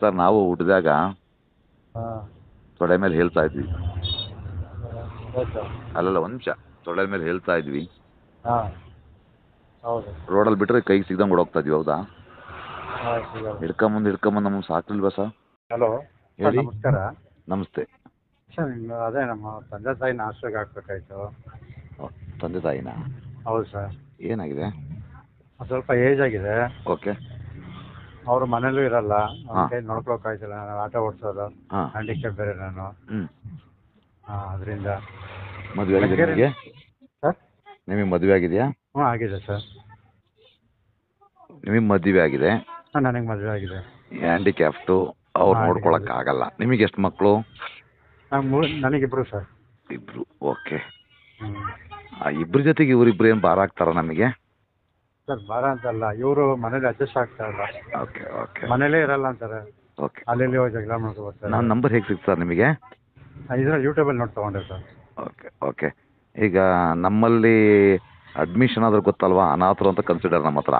Sir ನಾವು ಹುಟ್ಟಿದಾಗ ಹಾಂ ತೊಡೆ ಮೇಲೆ ಹೇಳ್ತಾ ಇದ್ವಿ. ಹೌದು. ಅಲ್ಲಲ್ಲ, ಒಂದು ನಿಮಿಷ. ತೊಡೆ ಮೇಲೆ ಹೇಳ್ತಾ ಇದ್ವಿ. ಹಾಂ ಹೌದು. ರೋಡಲ್ಲಿ ಬಿಟ್ಟರೆ ಕೈಗೆ ಸಿಗ್ದಂಗೆ ಓಡೋಗ್ತಾ ಇದ್ವಿ. ಹೌದಾ? ಹಾಂ ಸಿಗೋದು. ಹಿಡ್ಕೊಂಬಂದು ನಮಗೆ ಸಾಕಿಲ್ವಾ ಸರ್? ಹಲೋ ಸರ್, ಹೇಳಿ. ನಮಸ್ಕಾರ. ನಮಸ್ತೆ. ಸರ್ ಅದೇ ನಮ್ಮ ತಂದೆ ತಾಯಿನ ಆಸ್ಪತ್ರೆಗೆ ಹಾಕ್ಬೇಕಾಯ್ತು. ತಂದೆ ತಾಯಿನಾ? ಹೌದು ಸರ್. ಏನಾಗಿದೆ? ಸ್ವಲ್ಪ ಏಜ್ ಆಗಿದೆ. ಓಕೆ. ಅವರು ಮನೇಲೂ ಇರಲ್ಲ. ಅವ್ನ ಹಾಂ ಕೈ ನೋಡ್ಕೊಳಕ್ಕಾಯ್ತಿಲ್ಲ. ನಾನು ಆಟೋ ಓಡಿಸೋದು, ಹಾಂ ಹ್ಯಾಂಡಿಕ್ಯಾಪ್ ಬೇರೆ ನಾನು. ಹ್ಞೂ. ಅದರಿಂದ ಮದುವೆ ಆಗಿದೆ ನಿಮಗೆ? ಸರ್ ನಿಮಗೆ ಮದುವೆ ಆಗಿದೆಯಾ? ಹ್ಞೂ ಆಗಿದೆ ಸರ್. ನಿಮಗೆ ಮದುವೆ ಆಗಿದೆ, ಹಾಂ ನನಗೆ ಮದುವೆ ಆಗಿದೆ. ಹ್ಯಾಂಡಿಕ್ಯಾಫ್ಟು, ಅವ್ರು ಹಾಂ, ನೋಡ್ಕೊಳಕ್ಕಾಗಲ್ಲ. ನಿಮಗೆ ಎಷ್ಟು ಮಕ್ಕಳು? ನನಗಿಬ್ಬರು ಸರ್. ಇಬ್ಬರು. ಓಕೆ. ಹ್ಞೂ ಆ ಇಬ್ಬರ ಜೊತೆಗೆ ಇವರಿಬ್ರು ಏನು ಭಾರ ಆಗ್ತಾರ ನಮಗೆ? ಸರ್ ಭಾರ ಅಂತಲ್ಲ, ಇವರು ಮನೇಲಿ ಅಡ್ಜಸ್ಟ್ ಆಗ್ತಾ ಇಲ್ಲ. ಓಕೆ ಓಕೆ ಮನೇಲೇ ಇರಲ್ಲ ಅಂತಾರೆ. ಓಕೆ. ಅಲ್ಲಿ ಹೋಗಿ ಜಗಳ ಮಾಡ್ಕೊ ಬರ್ತಾರೆ. ನನ್ನ ನಂಬರ್ ಹೇಗೆ ಸಿಗ್ತು ಸರ್ ನಿಮಗೆ? ಇದ್ರಲ್ಲಿ ಯೂಟ್ಯೂಬಲ್ಲಿ ನೋಡಿ ತೊಗೊಂಡೆ ಸರ್. Okay okay. ಈಗ ನಮ್ಮಲ್ಲಿ ಅಡ್ಮಿಷನ್ ಆದ್ರೆ ಗೊತ್ತಲ್ವಾ, ಅನಾಥರು ಅಂತ ಕನ್ಸಿಡರ್ ನಮ್ಮ ಹತ್ರ.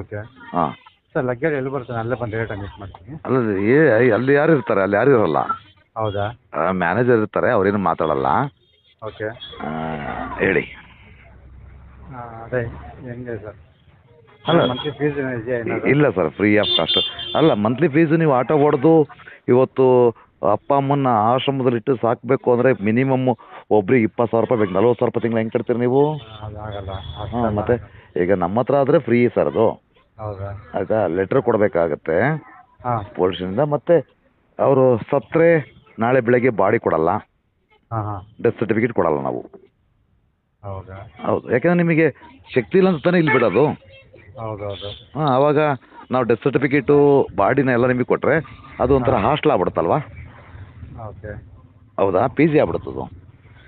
ಓಕೆ ಹಾಂ. ಸರ್ ಲಗ್ಗೇಜ್ ಎಲ್ಲಿ ಬರ್ತಾನೆ ಅಲ್ಲೇ ಬಂದು ಡೈರೆಕ್ಟಾಗಿ ಮೀಟ್ ಮಾಡ್ತೀನಿ. ಅಲ್ಲ, ಅಲ್ಲಿ ಯಾರು ಇರ್ತಾರೆ? ಅಲ್ಲಿ ಯಾರು ಇರೋಲ್ಲ. ಹೌದಾ? ಮ್ಯಾನೇಜರ್ ಇರ್ತಾರೆ, ಅವ್ರೇನು ಮಾತಾಡಲ್ಲ. ಓಕೆ. ಹೇಳಿ. ಅದೇ ಹೆಂಗೆ ಸರ್? ಅಲ್ಲ, ಮಂತ್ಲಿ ಫೀಸ್ ಇದೆಯಾ ಏನಾದ್ರು? ಇಲ್ಲ ಸರ್, ಫ್ರೀ ಆಫ್ ಕಾಸ್ಟ್. ಅಲ್ಲ, ಮಂತ್ಲಿ ಫೀಸು ನೀವು ಆಟೋ ಹೊಡೆದು ಇವತ್ತು ಅಪ್ಪ ಅಮ್ಮನ ಆಶ್ರಮದಲ್ಲಿಟ್ಟು ಸಾಕಬೇಕು ಅಂದರೆ ಮಿನಿಮಮ್ ಒಬ್ರಿಗೆ 20,000 ರೂಪಾಯಿ ಬೇಕು. 40,000 ರೂಪಾಯಿ ತಿಂಗಳು ಹೆಂಗೆ ಕಟ್ತೀರಿ ನೀವು? ಅದಾಗಲ್ಲ. ಹಾಂ, ಮತ್ತೆ ಈಗ ನಮ್ಮ ಹತ್ರ ಆದರೆ ಫ್ರೀ ಸರ್ ಅದು. ಹೌದಾ? ಆಯಿತಾ? ಲೆಟ್ರ್ ಕೊಡಬೇಕಾಗತ್ತೆ ಹಾಂ ಪೊಲೀಸಿಂದ. ಮತ್ತು ಅವರು ಸತ್ತರೆ ನಾಳೆ ಬೆಳಗ್ಗೆ ಬಾಡಿ ಕೊಡಲ್ಲ, ಹಾಂ ಹಾಂ. ಡೆತ್ ಸರ್ಟಿಫಿಕೇಟ್ ಕೊಡಲ್ಲ ನಾವು. ಹೌದಾ? ಹೌದು, ಯಾಕೆಂದರೆ ನಿಮಗೆ ಶಕ್ತಿ ಇಲ್ಲ ಅಂತ ತಾನೇ ಇಲ್ಲಿ ಬಿಡೋದು. ಹೌದೌದು. ಹಾಂ, ಆವಾಗ ನಾವು ಡೆತ್ ಸರ್ಟಿಫಿಕೇಟು ಬಾಡಿನ ಎಲ್ಲ ನಿಮಗೆ ಕೊಟ್ಟರೆ ಅದು ಒಂಥರ ಹಾಸ್ಟೆಲ್ ಆಗ್ಬಿಡುತ್ತಲ್ವಾ? ಓಕೆ. ಹೌದಾ? ಪಿ ಜಿ ಆಗ್ಬಿಡುತ್ತದು.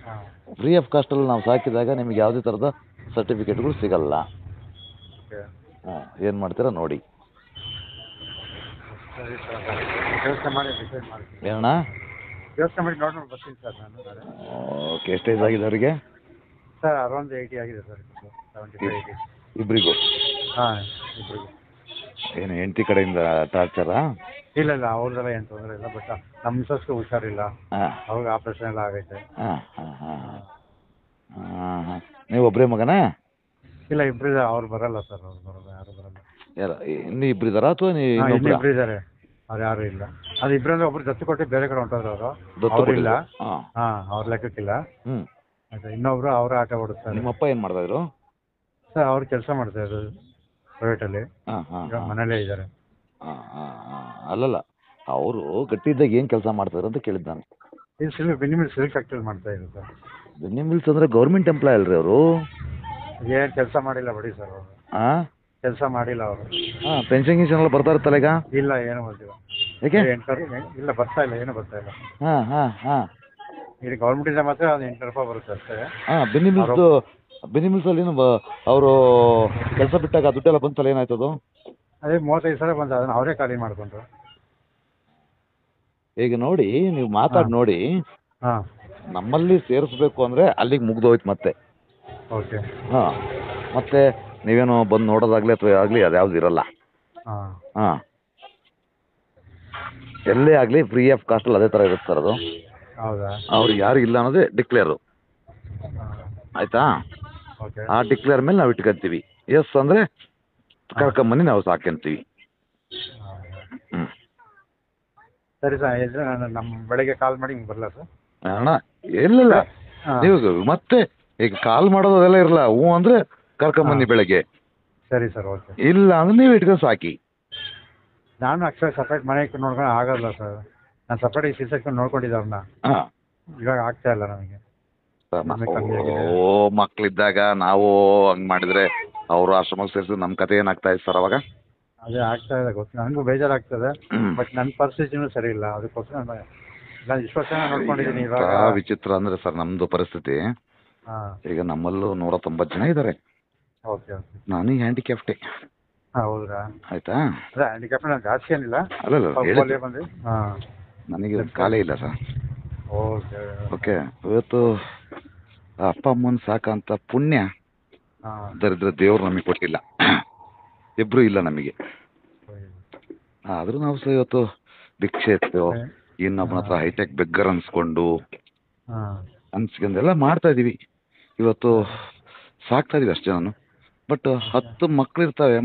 ಹಾಂ ಫ್ರೀ ಆಫ್ ಕಾಸ್ಟಲ್ಲಿ ನಾವು ಸಾಕಿದಾಗ ನಿಮಗೆ ಯಾವುದೇ ಥರದ ಸರ್ಟಿಫಿಕೇಟ್ಗಳು ಸಿಗಲ್ಲ. ಓಕೆ. ಹಾಂ, ಏನು ಮಾಡ್ತೀರಾ ನೋಡಿ. ಸರಿ ಸರ್, ಯೋಚನೆ ಮಾಡಿ ಡಿಸೈಡ್ ಮಾಡ್ತೀನಿ. ಏನಣ್ಣ? ಯೋಚನೆ ಮಾಡಿ ನೋಡ್ಕೊಂಡು ಬರ್ತೀನಿ ಸರ್ ನಾನು ನಾಳೆ. ಓಕೆ. ಎಷ್ಟು ಏಜ್ ಆಗಿದೆ ಅವರಿಗೆ? ಸರ್ ಅರೌಂಡ್ 80 ಆಗಿದೆ ಸರ್. 75 80. ಇಬ್ಬರಿಗೂ? ಹಾಂ ಇಬ್ಬರಿಗೂ. ಏನು ಹೆಂಡತಿ ಕಡೆಯಿಂದ ಟಾರ್ಚರಾ? ಇಲ್ಲ ಇಲ್ಲ, ಅವ್ರದ್ದೆಲ್ಲ ಏನು ತೊಂದರೆ ಇಲ್ಲ. ಬಟ್ ನಮ್ಮ ಮಿಸಸ್ಗೂ ಹುಷಾರಿಲ್ಲ. ಹಾಂ ಅವ್ರಿಗೆ ಆಪ್ರೇಷನ್ ಎಲ್ಲ ಆಗೈತೆ. ಹಾಂ ಹಾಂ ಹಾಂ ಹಾಂ ಹಾಂ. ನೀವು ಒಬ್ಬರೇ ಮಗನಾ? ಇಲ್ಲ ಇಬ್ಬರು. ಅವ್ರು ಬರಲ್ಲ ಸರ್, ಅವ್ರು ಬರಲ್ಲ, ಯಾರು ಬರಲ್ಲ. ಯಾರು ಇನ್ನೂ ಇಬ್ಬರು ಇದ್ದಾರಾ ಅಥವಾ ಹಾಂ ಇನ್ನೊಬ್ಬರ? ಇನ್ನಿಬ್ರು ಇದ್ದಾರೆ. ಅವ್ರು ಯಾರು ಇಲ್ಲ. ಅದು ಇಬ್ಬರಲ್ಲಿ ಒಬ್ರು ದತ್ತು ಕೊಟ್ಟು ಬೇರೆ ಕಡೆ ಹೊಂಟೋದ್ರು ಅವರು. ದತ್ತು ಅವರಿಲ್ಲ. ಕೊಟ್ಟಿದ್ದು? ಹಾಂ ಹಾಂ ಅವ್ರ ಲೆಕ್ಕಕ್ಕಿಲ್ಲ. ಹ್ಞೂ. ಆಯ್ತು, ಇನ್ನೊಬ್ರು ಅವರ ಆಟ ಓಡಿಸ್ತಾರೆ. ನಿಮ್ಮಪ್ಪ ಏನು ಮಾಡ್ತಾಯಿದ್ರು? ಸರ್ ಅವ್ರು ಕೆಲಸ ಮಾಡ್ತಾಯಿದ್ರು ಪ್ರೈವೇಟಲ್ಲಿ. ಹಾಂ ಹಾಂ ಈಗ ಮನೇಲೇ ಇದ್ದಾರೆ. ಹಾಂ ಹಾಂ ಹಾಂ. ಅಲ್ಲಲ್ಲ, ಅವರು ಗಟ್ಟಿದ್ದಾಗ ಏನು ಕೆಲಸ ಮಾಡ್ತಾರೆ ಅಂತ ಕೇಳಿದ್ದು ನಾನು. ಇದು ಮಿನಿಮಲ್ ಸಿಲ್ಕ್ ಫ್ಯಾಕ್ಟ್ರಿ ಮಾಡ್ತಾಯಿದ್ರು ಸರ್. ಬೆನ್ನಿ ಮಿಲ್ಸ್ ಅಂದರೆ ಗೌರ್ಮೆಂಟ್ ಎಂಪ್ಲಾಯ್ ಅಲ್ರಿ ಅವರು? ಏನು ಕೆಲಸ ಮಾಡಿಲ್ಲ ಬಿಡಿ ಸರ್ ಅವರು. ಹಾಂ ಕೆಲಸ ಮಾಡಿಲ್ಲ ಅವರು. ಹಾಂ. ಪೆನ್ಷನ್ ಗಿನ್ಷನ್ ಎಲ್ಲ ಬರ್ತಾ ಇರುತ್ತಲ್ಲ ಈಗ? ಇಲ್ಲ, ಏನು ಬರ್ತಿಲ್ಲ. ಯಾಕೆ? ಇಲ್ಲ ಬರ್ತಾ ಇಲ್ಲ, ಏನು ಬರ್ತಾ ಇಲ್ಲ. ಹಾಂ ಹಾಂ ಹಾಂ. ಇಲ್ಲಿ ಗೌರ್ಮೆಂಟಿಂದ ಮಾತ್ರ ಒಂದು 800 ರೂಪಾಯಿ ಬರುತ್ತೆ ಅಷ್ಟೇ. ಹಾಂ. ಬೆನ್ನಿ ಮಿಲ್ಸಲ್ಲಿ ಏನು ಅವರು ಕೆಲಸ ಬಿಟ್ಟಾಗ ಆ ದುಡ್ಡೆಲ್ಲ ಬಂತಲ್ಲ, ಏನಾಯ್ತು ಅದು? ಅದೇ 35 ಸಾವಿರ ಬಂದ, ಅದನ್ನು ಅವರೇ ಖಾಲಿ ಮಾಡಿಕೊಂಡ್ರು. ಈಗ ನೋಡಿ, ನೀವು ಮಾತಾಡಿ ನೋಡಿ. ಹಾಂ ನಮ್ಮಲ್ಲಿ ಸೇರಿಸ್ಬೇಕು ಅಂದರೆ ಅಲ್ಲಿಗೆ ಮುಗ್ದೋಯ್ತು ಮತ್ತೆ. ಓಕೆ. ಹಾಂ. ಮತ್ತೆ ನೀವೇನು ಬಂದು ನೋಡೋದಾಗಲಿ ಅಥವಾ ಆಗಲಿ ಅದು ಯಾವ್ದು ಇರಲ್ಲ. ಹಾಂ ಹಾಂ. ಎಲ್ಲೇ ಆಗಲಿ ಫ್ರೀ ಆಫ್ ಕಾಸ್ಟಲ್ಲಿ ಅದೇ ಥರ ಇರುತ್ತೆ ಸರ್ ಅದು. ಹೌದಾ? ಅವ್ರಿಗೆ ಯಾರು ಇಲ್ಲ ಅನ್ನೋದೇ ಡಿಕ್ಲೇರು. ಆಯಿತಾ? ಓಕೆ. ಆ ಡಿಕ್ಲೇರ್ ಮೇಲೆ ನಾವು ಇಟ್ಕೊತೀವಿ. ಎಸ್ ಅಂದರೆ ಕರ್ಕೊಂಬನ್ನಿ, ನಾವು ಸಾಕ್ಯಂತೀವಿ. ಹ್ಞೂ. ಸರಿ ಸರ್, ಇದ್ರೆ ನಾನು ನಮ್ಮ ಬೆಳಗ್ಗೆ ಕಾಲ್ ಮಾಡಿ ಹಿಂಗೆ ಬರಲ್ಲ ಸರ್? ಅಣ್ಣ ಇಲ್ಲ, ಹಾಂ. ನೀವು ಮತ್ತೆ ಈಗ ಕಾಲ್ ಮಾಡೋದು ಅದೆಲ್ಲ ಇರಲ್ಲ. ಹ್ಞೂ ಅಂದರೆ ಕರ್ಕೊಂಬನ್ನಿ ಬೆಳಗ್ಗೆ. ಸರಿ ಸರ್, ಓಕೆ. ಇಲ್ಲ ಅಂದರೆ ನೀವು ಇಟ್ಕೊಂಡು ಸಾಕಿ. ನಾನು ಆ್ಯಕ್ಚುಲಿ ಸಪ್ರೇಟ್ ಮನೆ ನೋಡ್ಕೊಂಡು ಆಗೋಲ್ಲ ಸರ್. ನಾನು ಸಪ್ರೇಟ್ ಈ ಸೀಸನ್ ನೋಡ್ಕೊಂಡಿದ್ದೆ ಅವ್ರನ್ನ. ಹಾಂ. ಇವಾಗ ಆಗ್ತಾ ಇಲ್ಲ ನನಗೆ. ಕಮ್ಮಿ ಆಗಿದೆ. ಮಕ್ಕಳಿದ್ದಾಗ ನಾವು ಹಂಗೆ ಮಾಡಿದರೆ ಅವರು ಆಶ್ರಮಕ್ಕೆ ಸೇರಿಸಿ ನಮ್ಮ ಕತೆ ಏನಾಗ್ತಾ ಇತ್ತು ಸರ್ ಅವಾಗ? ಅದೇ ಆಗ್ತಾ ಇದೆ, ಗೊತ್ತು. ನನಗೂ ಬೇಜಾರಾಗ್ತದೆ. ಬಟ್ ನನ್ನ ಪರಿಸ್ಥಿತಿನೂ ಸರಿ ಇಲ್ಲ. ಅದಕ್ಕೋಸ್ಕರ ನಾನು ಇಷ್ಟು ವರ್ಷ ನೋಡ್ಕೊಂಡಿದ್ದೀನಿ. ಇವಾಗ ವಿಚಿತ್ರ ಅಂದರೆ ಸರ್ ನಮ್ಮದು ಪರಿಸ್ಥಿತಿ. ಹಾಂ. ಈಗ ನಮ್ಮಲ್ಲೂ 190 ಜನ ಇದ್ದಾರೆ. Okay okay. ನಾನು ಹ್ಯಾಂಡಿಕ್ಯಾಫ್ಟೆ. ಹಾಂ ಹೌದಾ? ಆಯಿತಾ? ಅದೇ ಹ್ಯಾಂಡಿಕ್ಯಾಪ್ ನಾನು ಜಾಸ್ತಿ ಏನಿಲ್ಲ. ಅಲ್ಲಲ್ಲ, ಪೋಲಿಯೋ ಬಂದು. ಹಾಂ. ನನಗೆ ಕಾಲೇ ಇಲ್ಲ ಸರ್. Okay okay. ಇವತ್ತು ಅಪ್ಪ ಅಮ್ಮನ ಸಾಕಂತ ಪುಣ್ಯ ಹಾಂ. ದರಿದ್ರ ದೇವ್ರು ನಮಗೆ ಕೊಟ್ಟಿಲ್ಲ. ಇಬ್ಬರು ಇಲ್ಲ ನಮಗೆ. ಆದರೂ ನಾವು ಸಹ ಇವತ್ತು ಭಿಕ್ಷೆ ಎತ್ತು ಇನ್ನೊಬ್ಬನ ಹತ್ರ ಹೈಟೆಕ್ ಬೆಗ್ಗರ್ ಅನ್ಸ್ಕೊಂಡು ಹಾಂ ಅನ್ಸ್ಕೊಂಡೆಲ್ಲ ಮಾಡ್ತಾ ಇದೀವಿ. ಇವತ್ತು ಸಾಕ್ತಾ ಇದೀವಿ ಅಷ್ಟೇ ನಾನು. ಬಟ್ 10 ಮಕ್ಳು ಇರ್ತವೆ,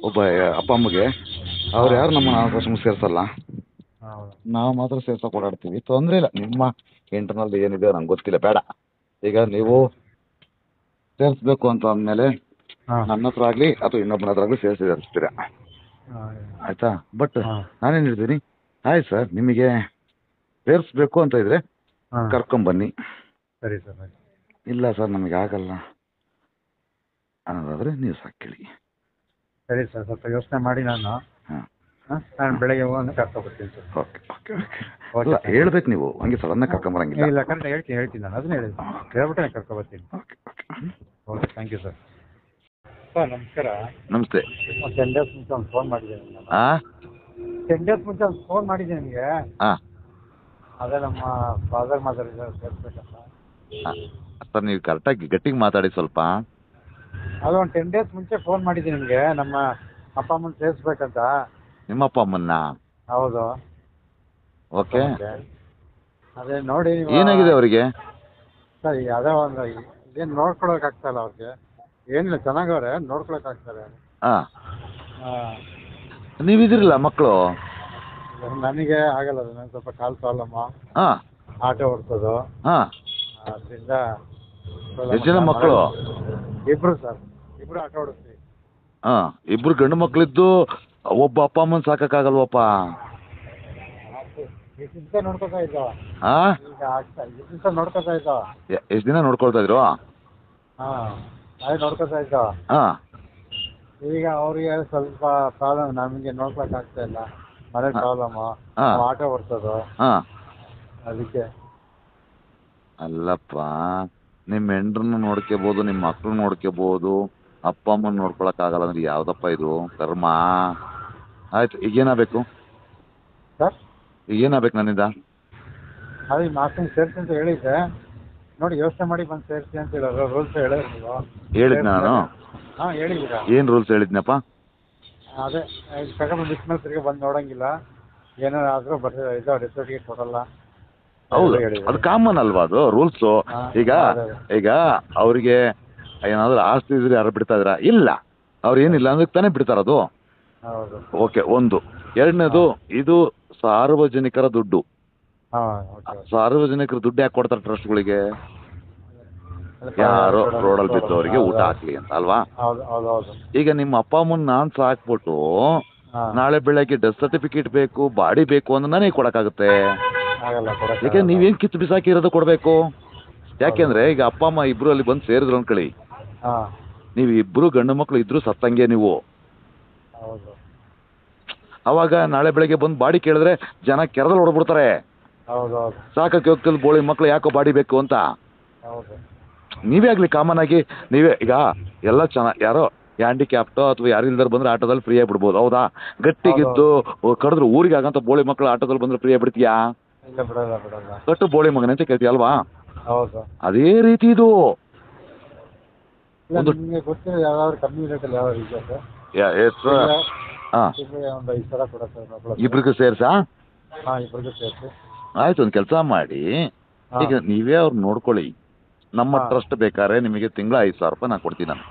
ಒಬ್ಬ ಅಪ್ಪ ಅಮ್ಮಗೆ, ಅವ್ರು ಯಾರು ನಮ್ಮ ಅನಾಥಾಶ್ರಮ ಸೇರ್ಸಲ್ಲ, ಹೌದು. ನಾವು ಮಾತ್ರ ಸೇರ್ಸೋಕೆ ಓಡಾಡ್ತೀವಿ. ತೊಂದರೆ ಇಲ್ಲ, ನಿಮ್ಮ ಇಂಟರ್ನಲ್ ಏನಿದೆ ನಂಗೆ ಗೊತ್ತಿಲ್ಲ, ಬೇಡ. ಈಗ ನೀವು ಸೇರಿಸ್ಬೇಕು ಅಂತ ಅಂದಮೇಲೆ ಹಾಂ ನನ್ನ ಹತ್ರ ಆಗಲಿ ಅಥವಾ ಇನ್ನೊಬ್ಬನ ಹತ್ರ ಆಗಲಿ ಸೇರಿಸ್ತೀರಾ, ಆಯಿತಾ? ಬಟ್ ನಾನೇನು ಹೇಳ್ತೀನಿ, ಆಯ್ತು ಸರ್, ನಿಮಗೆ ಸೇರಿಸ್ಬೇಕು ಅಂತ ಇದ್ರೆ ಹಾಂ ಕರ್ಕೊಂಬನ್ನಿ. ಸರಿ ಸರ್. ಇಲ್ಲ ಸರ್ ನಮಗೆ ಆಗಲ್ಲ ಅನ್ನೋದಾದರೆ ನೀವು ಸಾಕೇಳಿ. ಸರಿ ಸರ್, ಸ್ವಲ್ಪ ಯೋಚನೆ ಮಾಡಿ ನಾನು ನಾನು ಬೆಳಗ್ಗೆ ಹೋಗೋಣ ಕರ್ಕೊಬರ್ತೀನಿ ಸರ್. Okay okay okay. ಅಲ್ಲ ಹೇಳ್ಬೇಕು ನೀವು, ಹಂಗೆ ಸಡನ್ನಾಗಿ ಕರ್ಕೊಂಬರಂಗಿಲ್ಲ. ಇಲ್ಲ ಕರೆಕ್ಟ್ ಹೇಳ್ತೀನಿ ನಾನು, ಅದನ್ನೇ ಹೇಳಿದ್ದೀನಿ, ಹೇಳ್ಬಿಟ್ಟೆ ನಾನು ಕರ್ಕೊಬರ್ತೀನಿ. Okay okay. Okay, thank you sir. Sir ನಮಸ್ಕಾರ. ನಮಸ್ತೆ. 10 ಡೇಸ್ ಮುಂಚೆ ಒಂದು ಫೋನ್ ಮಾಡಿದ್ದೀನಿ ನಾನು. 10 ಡೇಸ್ ಮುಂಚೆ ಒಂದು ಫೋನ್ ಮಾಡಿದ್ದೀನಿ ನಿಮಗೆ. ಹಾಂ ಅದೇ ನಮ್ಮ ಫಾದರ್ ಮದರ್ ಇದ್ದಾರೆ ಸೇರಿಸ್ಬೇಕಂತ. ಸರ್ ನೀವು ಕರೆಕ್ಟಾಗಿ ಗಟ್ಟಿಗೆ ಮಾತಾಡಿ ಸ್ವಲ್ಪ. ಅದು ಒಂದು 10 ಡೇಸ್ ಮುಂಚೆ ಫೋನ್ ಮಾಡಿದ್ದೀನಿ ನಿಮಗೆ, ನಮ್ಮ ಅಪ್ಪ ಅಮ್ಮನ ಸೇರಿಸ್ಬೇಕಂತ. ನಿಮ್ಮ ಅಪ್ಪ ಅಮ್ಮನ್ನ? ಹೌದು. ಓಕೆ. ಅದೇ ನೋಡಿ ಏನಾಗಿದೆ ಅವರಿಗೆ? ಸರ್ ಅದೇ ಒಂದು ಏನು ನೋಡ್ಕೊಳಕ್ಕಾಗ್ತಾಯಿಲ್ಲ ಅವ್ರಿಗೆ. ಏನಿಲ್ಲ, ಚೆನ್ನಾಗವ್ರೆ, ನೋಡ್ಕೊಳಕ್ಕಾಗ್ತಾರೆ. ಹಾಂ ಹಾಂ. ನೀವಿದಿರಲ್ಲ ಮಕ್ಕಳು? ನನಗೆ ಆಗಲ್ಲ, ಅದು ನನಗೆ ಸ್ವಲ್ಪ ಕಾಲು ಪ್ರಾಬ್ಲಮ್ಮ. ಹಾಂ. ಆಟೋ ಓಡಿಸೋದು. ಹಾಂ. ಅದರಿಂದ ಎಷ್ಟು ಜನ ಮಕ್ಕಳು? ಇಬ್ರು ಸರ್, ಇಬ್ರು ಆಟೋ ಓಡಿಸ್ತೀವಿ. ಹಾಂ, ಇಬ್ರು ಗಂಡು ಮಕ್ಕಳಿದ್ದು ಒಬ್ಬ ಅಪ್ಪ ಅಮ್ಮನ ಸಾಕಾಗಲ್ವಪ್ಪ? ಎಷ್ಟು ದಿವಸ ನೋಡ್ಕೊತಾ ಇದ್ದೋ? ಹಾಂ, ಈಗ ಆಗ್ತಾ ಎಷ್ಟು ದಿವಸ ನೋಡ್ಕೊತಾ ಇದ್ದೋ? ಎಷ್ಟು ದಿನ ನೋಡ್ಕೊಳ್ತಾ ಇದ್ರು? ಹಾಂ, ಅದೇ ನೋಡ್ಕೊತಾ ಇದ್ದೋ. ಹಾಂ. ಈಗ ಅವ್ರಿಗೆ ಸ್ವಲ್ಪ ಪ್ರಾಬ್ಲಮ್, ನಮಗೆ ನೋಡ್ಕೊಳಕ್ ಆಗ್ತಾ ಇಲ್ಲ, ಮನೆ ಪ್ರಾಬ್ಲಮ್ಮು, ಆಟೋ ಓಡಿಸೋದು. ಹಾಂ. ಅದಕ್ಕೆ. ಅಲ್ಲಪ್ಪ, ನಿಮ್ಮ ಹೆಂಡ್ರನ್ನ ನೋಡ್ಕೋಬೋದು, ನಿಮ್ಮ ಮಕ್ಳು ನೋಡ್ಕೋಬೋದು, ಅಪ್ಪ ಅಮ್ಮನ ನೋಡ್ಕೊಳಕ್ಕಾಗಲ್ಲ ಅಂದ್ರೆ ಯಾವುದಪ್ಪ ಇದು ಕರ್ಮ? ಆಯ್ತು, ಈಗೇನಾಗಬೇಕು? ಸರ್ ಈಗೇನಾಗಬೇಕು ನನ್ನಿಂದ? ಅದೇ ಮಾರ್ಕ್ಸಿಂಗ್ ಸೇರಿಸಿ ಅಂತ ಹೇಳಿದ್ದೆ, ನೋಡಿ ಯೋಚನೆ ಮಾಡಿ ಬಂದು ಸೇರಿಸಿ ಅಂತ ಹೇಳೋರು. ರೂಲ್ಸ್ ಹೇಳಿದ್ರು ನೀವು? ಹೇಳಿದ್ ನಾನು? ಹಾಂ ಹೇಳಿದ್ದೀರಾ. ಏನು ರೂಲ್ಸ್ ಹೇಳಿದ್ನಪ್ಪ? ಅದೇ ತಗೊಂಡು ಡಿಸ್ಮೇಲೆ ತಿರ್ಗಿ ಬಂದು ನೋಡೋಂಗಿಲ್ಲ, ಏನಾರು ಆದರೂ ಇದು ರಿಸರ್ಟಿಫಿಕೇಟ್ ಕೊಡಲ್ಲ. ಹೌದು, ಅದು ಕಾಮನ್ ಅಲ್ವಾ, ಅದು ರೂಲ್ಸು. ಈಗ ಅವರಿಗೆ ಏನಾದರೂ ಆಸ್ತಿ ಇದ್ರೆ ಯಾರು ಬಿಡ್ತಾ ಇದ್ರ? ಇಲ್ಲ, ಅವ್ರು ಏನಿಲ್ಲ ಅಂದ್ರೆ ತಾನೇ ಬಿಡ್ತಾರದು. ಹೌದು. ಓಕೆ, ಒಂದು. ಎರಡನೇದು, ಇದು ಸಾರ್ವಜನಿಕರ ದುಡ್ಡು. ಸಾರ್ವಜನಿಕರ ದುಡ್ಡು ಯಾಕೆ ಕೊಡ್ತಾರೆ ಟ್ರಸ್ಟ್ಗಳಿಗೆ? ಯಾರೋ ರೋಡಲ್ಲಿ ಬಿದ್ದವರಿಗೆ ಊಟ ಹಾಕ್ಲಿ ಅಂತ ಅಲ್ವಾ? ಈಗ ನಿಮ್ಮ ಅಪ್ಪ ಅಮ್ಮನ ನಾನು ಸಾಕ್ಬಿಟ್ಟು ನಾಳೆ ಬೆಳಗ್ಗೆ ಡೆತ್ ಸರ್ಟಿಫಿಕೇಟ್ ಬೇಕು, ಬಾಡಿ ಬೇಕು ಅಂದ್ರೆ ನನಗೆ ಕೊಡಕ್ಕಾಗುತ್ತೆ? ಯಾಕೆ ನೀವೇನು ಕಿತ್ತು ಬಿಸಾಕಿರೋದು ಕೊಡಬೇಕು? ಯಾಕೆಂದ್ರೆ ಈಗ ಅಪ್ಪ ಅಮ್ಮ ಇಬ್ರು ಅಲ್ಲಿ ಬಂದು ಸೇರಿದ್ರು ಅನ್ಕೊಳ್ಳಿ, ನೀವು ಇಬ್ರು ಗಂಡು ಮಕ್ಳು ಇದ್ರು ಸತ್ತಂಗೆ ನೀವು. ಅವಾಗ ನಾಳೆ ಬೆಳಗ್ಗೆ ಬಂದು ಬಾಡಿ ಕೇಳಿದ್ರೆ ಜನ ಕೆರದಲ್ಲಿ ಹೊಡ್ಬಿಡ್ತಾರೆ. ಸಾಕಕ್ಕೆ ಹೋಗ್ತಿಲ್ಲ ಬೋಳಿ ಮಕ್ಳು ಯಾಕೋ ಬಾಡಿ ಬೇಕು ಅಂತ. ನೀವೇ ಆಗಲಿ ಕಾಮನ್ ಆಗಿ ನೀವೇ ಈಗ ಎಲ್ಲ ಯಾರೋ ಹ್ಯಾಂಡಿಕ್ಯಾಪ್ಟೋ ಅಥವಾ ಯಾರು ಇಲ್ದಾರ ಬಂದ್ರೆ ಆಟೋದಲ್ಲಿ ಫ್ರೀಯಾಗಿ ಬಿಡ್ಬೋದು, ಹೌದಾ? ಗಟ್ಟಿಗಿದ್ದು ಕಡಿದ್ರು ಊರಿಗೆ ಆಗಂತ ಬೋಳಿ ಮಕ್ಳು ಆಟೋದಲ್ಲಿ ಬಂದ್ರೆ ಫ್ರೀಯಾಗಿ ಬಿಡ್ತೀಯಾ? ಕಟ್ಟು ಬೋಳಿ ಮಗನ ಅಂತ ಕೇಳ್ತೀಯ ಅಲ್ವಾ? ಅದೇ ರೀತಿ ಇದು. ಇಬ್ರಿಗೂ ಸೇರ್ಸಾ? ಆಯ್ತು, ಒಂದು ಕೆಲಸ ಮಾಡಿ, ಈಗ ನೀವೇ ಅವ್ರು ನೋಡ್ಕೊಳ್ಳಿ. ನಮ್ಮ ಟ್ರಸ್ಟ್ ಬೇಕಾದ್ರೆ ನಿಮಗೆ ತಿಂಗಳ 5,000 ರೂಪಾಯಿ ನಾನು ಕೊಡ್ತೀನಿ. ನಾನು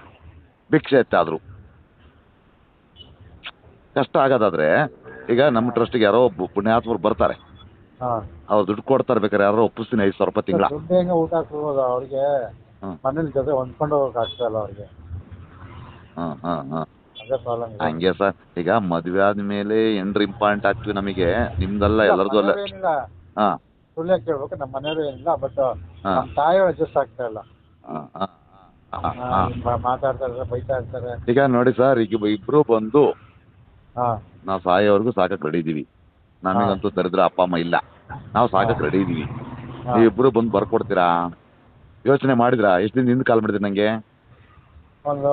ಭಿಕ್ಷೆ ಎತ್ತಾದ್ರು ಕಷ್ಟ ಆಗೋದಾದ್ರೆ, ಈಗ ನಮ್ಮ ಟ್ರಸ್ಟಿಗೆ ಯಾರೋ ಪುಣ್ಯಾತ್ಮರು ಬರ್ತಾರೆ, ಅವ್ರು ದುಡ್ಡು ಕೊಡ್ತಾರೆ, ಬೇಕಾದ್ರೆ ಯಾರೋ ಒಪ್ಪಿಸ್ತೀನಿ 5,000 ರೂಪಾಯಿ ತಿಂಗಳ. ಊಟ ಹಾಕ್ಬೋದು ಅವ್ರಿಗೆ, ಮನೇಲಿ ಜೊತೆ ಹೊಂದ್ಕೊಂಡು ಹೋಗಕ್ಕೆ ಆಗ್ತಾಯಿಲ್ಲ ಅವ್ರಿಗೆ. ಹಂಗೆ ಸರ್, ಈಗ ಮದುವೆ ಆದ್ಮೇಲೆ ಹೆಂಡ್ರು ಇಂಪಾರ್ಟೆಂಟ್ ಆಗ್ತೀವಿ ನಮಗೆ, ನಿಮ್ದಲ್ಲ ಎಲ್ಲರದು ಅಲ್ಲ. ಹಾಂ, ಸುಳ್ಳು ಕೇಳ್ಬೇಕು, ನಮ್ಮ ಮನೆಯವರು ಏನಿಲ್ಲ, ಬಟ್ ನಮ್ಮ ತಾಯಿಯವರು ಅಡ್ಜಸ್ಟ್ ಆಗ್ತಾ ಇಲ್ಲ, ಮಾತಾಡ್ತಾ ಇರ್ತಾರೆ, ಬೈತಾ ಇರ್ತಾರೆ. ಈಗ ನೋಡಿ ಸರ್, ಈಗ ಇಬ್ರು ಬಂದು ನಾವು ಸಾಯೋವರೆಗೂ ಸಾಕಕ್ಕೆ ರೆಡಿ ಇದೀವಿ. ನಮಗಂತೂ ದರಿದ್ರ ಅಪ್ಪ ಅಮ್ಮ ಇಲ್ಲ, ನಾವು ಸಾಕಕ್ಕೆ ರೆಡಿ ಇದೀವಿ. ನೀವಿಬ್ರು ಬಂದು ಬರ್ಕೊಡ್ತೀರಾ? ಯೋಚನೆ ಮಾಡಿದ್ರಾ? ಎಷ್ಟು ದಿನದಿಂದ ಕಾಲ್ ಮಾಡಿದ್ರಿ ನನಗೆ? ಒಂದು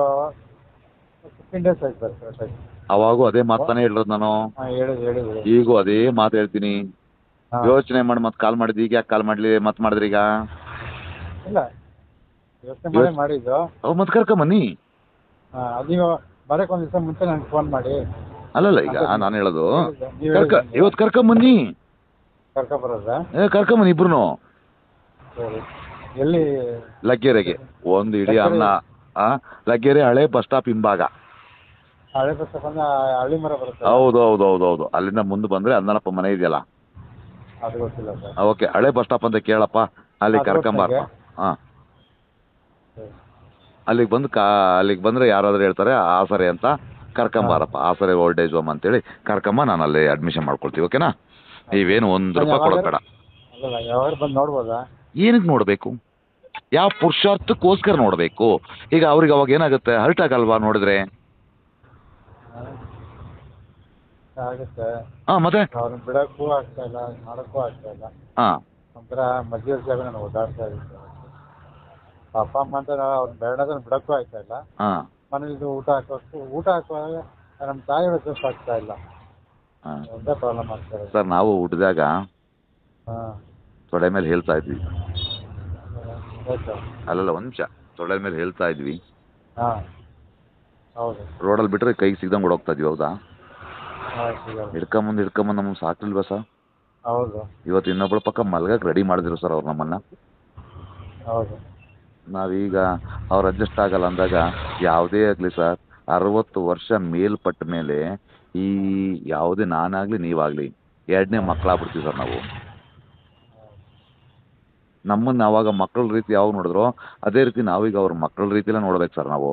15 ಡೇಸ್ ಆಯ್ತು ಸರ್. ಅವಾಗೂ ಅದೇ ಮಾತಾನೆ ಹೇಳಿರೋದು ನಾನು, ಈಗೂ ಅದೇ ಮಾತು ಹೇಳ್ತೀನಿ. ಯೋಚನೆ ಮಾಡಿ ಮತ್ತೆ ಕಾಲ್ ಮಾಡಿದ್ದು, ಈಗ ಯಾಕೆ ಕಾಲ್ ಮಾಡಲಿ ಮತ್ತೆ ಮಾಡಿದ್ರಿ? ಈಗ ಇಲ್ಲ, ಯೋಚನೆ ಮಾಡಿದ್ದು. ಮತ್ತೆ ಕರ್ಕೊಂಬನ್ನಿ. ನೀವು ಬರೋಕ್ಕೆ ಒಂದು ದಿವಸ ಮುಂಚೆ ನನಗೆ ಫೋನ್ ಮಾಡಿ. ಅಲ್ಲಲ್ಲ ಈಗ ನಾನು ಹೇಳೋದು ನೀವು ಇವತ್ತು ಕರ್ಕೊಂಬನ್ನಿ, ಕರ್ಕೊಬರೋದಾ? ಕರ್ಕೊಂಬನ್ನಿ ಇಬ್ರು ಸರಿ. ಎಲ್ಲಿ? ಲಗ್ಗೆರೆಗೆ ಒಂದು ಇಡೀ ಅನ್ನ ಲಗ್ಗೆರೆ ಹಳೆ ಬಸ್ ಸ್ಟಾಪ್ ಹಿಂಭಾಗ. ಹಳೆ ಬಸ್ ಬಂದ ಹಳ್ಳಿ ಮರ ಬರುತ್ತೆ. ಹೌದು ಅಲ್ಲಿಂದ ಮುಂದೆ ಬಂದರೆ ಅಂದನಪ್ಪ ಮನೆ ಇದೆಯಲ್ಲ, ಅದು ಗೊತ್ತಿಲ್ಲ ಸರ್. ಓಕೆ ಹಳೆ ಬಸ್ ಸ್ಟಾಪ್ ಅಂತ ಕೇಳಪ್ಪ, ಅಲ್ಲಿ ಅದು ಕರ್ಕೊಂಬಾರಪ್ಪ. ಹಾಂ, ಅಲ್ಲಿಗೆ ಬಂದರೆ ಯಾರಾದರೂ ಹೇಳ್ತಾರೆ ಆಸರೆ ಅಂತ, ಕರ್ಕೊಂಬಾರಪ್ಪ, ಆಸರೆ ಓಲ್ಡ್ ಏಜ್ ಹೋಮ್ ಅಂತೇಳಿ ಕರ್ಕೊಂಬ, ನಾನು ಅಲ್ಲಿ ಅಡ್ಮಿಷನ್ ಮಾಡ್ಕೊಳ್ತೀವಿ. ಓಕೆನಾ? ನೀವೇನು ₹1 ಕೊಡೋದು ಬೇಡ. ಅಲ್ಲಲ್ಲ, ಯಾವಾಗ ಬಂದು ನೋಡ್ಬೋದಾ? ಏನಕ್ಕೆ ನೋಡಬೇಕು? ಯಾವ ಪುರುಷಾರ್ಥಕ್ಕೋಸ್ಕರ ನೋಡಬೇಕು? ಈಗ ಅವ್ರಿಗೆ ಅವಾಗ ಏನಾಗುತ್ತೆ, ಹರ್ಟ್ ಆಗಲ್ವಾ ನೋಡಿದ್ರೆ? ಆಗುತ್ತೆ. ಹಾಂ, ಮತ್ತೆ ಅವ್ರನ್ನ ಬಿಡೋಕ್ಕೂ ಆಗ್ತಾ ಇಲ್ಲ, ಮಾಡೋಕ್ಕೂ ಆಗ್ತಾ ಇಲ್ಲ. ಹಾಂ, ಒಂಥರ ಮಧ್ಯದ ಜಾಗ ನಾನು ಓದಾಡ್ತಾ ಇದ್ದೀನಿ. ಅಪ್ಪ ಅಮ್ಮ ಅಂತ ಅವ್ರನ್ನ ಬೇಡದನ್ನು ಬಿಡೋಕ್ಕೂ ಆಗ್ತಾ ಇಲ್ಲ. ಹಾಂ, ಮನೇಲಿ ಊಟ ಹಾಕುವಾಗ ನಮ್ಮ ತಾಯಿ ಅಡ್ಜಸ್ಟ್ ಆಗ್ತಾ ಇಲ್ಲ. ಹಾಂ. ಒಂದೇ ಪ್ರಾಬ್ಲಮ್ ಆಗ್ತಾ ಇದೆ. ಸರ್ ನಾವು ಹುಟ್ಟಿದಾಗ ಹಾಂ, ತೊಡೆ ಮೇಲೆ ಹೇಳ್ತಾ ಇದ್ವಿ. ಆಯ್ತು. ಅಲ್ಲಲ್ಲ, ಒಂದು ನಿಮಿಷ, ತೊಡೆ ಮೇಲೆ ಹೇಳ್ತಾ ಇದ್ವಿ. ಹಾಂ, ಹೌದು. ರೋಡಲ್ಲಿ ಬಿಟ್ಟರೆ ಕೈಗೆ ಸಿಗ್ದಂಗೆ ಓಡೋಗ್ತಾ ಇದ್ವಿ. ಹೌದಾ? ಸಿಗಲ್ಲ. ಹಿಡ್ಕೊಂಬಂದು ನಮಗೆ ಸಾಕಿಲ್ವಾ ಸರ್? ಹೌದು. ಇವತ್ತು ಇನ್ನೊಬ್ಬಳ ಪಕ್ಕ ಮಲ್ಗಕ್ಕೆ ರೆಡಿ ಮಾಡಿದ್ರು ಸರ್ ಅವ್ರು ನಮ್ಮನ್ನು. ಹೌದು. ನಾವೀಗ ಅವ್ರು ಅಡ್ಜಸ್ಟ್ ಆಗಲ್ಲ ಅಂದಾಗ ಯಾವುದೇ ಆಗಲಿ ಸರ್, 60 ವರ್ಷ ಮೇಲ್ಪಟ್ಟ ಮೇಲೆ ಈ ಯಾವುದೇ ನಾನಾಗಲಿ ನೀವಾಗಲಿ 2ನೇ ಮಕ್ಕಳಾಗ್ಬಿಡ್ತೀವಿ ಸರ್ ನಾವು. ನಮ್ಮನ್ನು ಆವಾಗ ಮಕ್ಕಳ ರೀತಿ ಯಾವಾಗ ನೋಡಿದ್ರೋ ಅದೇ ರೀತಿ ನಾವೀಗ ಅವ್ರ ಮಕ್ಕಳ ರೀತಿಲೇ ನೋಡ್ಬೇಕು ಸರ್ ನಾವು.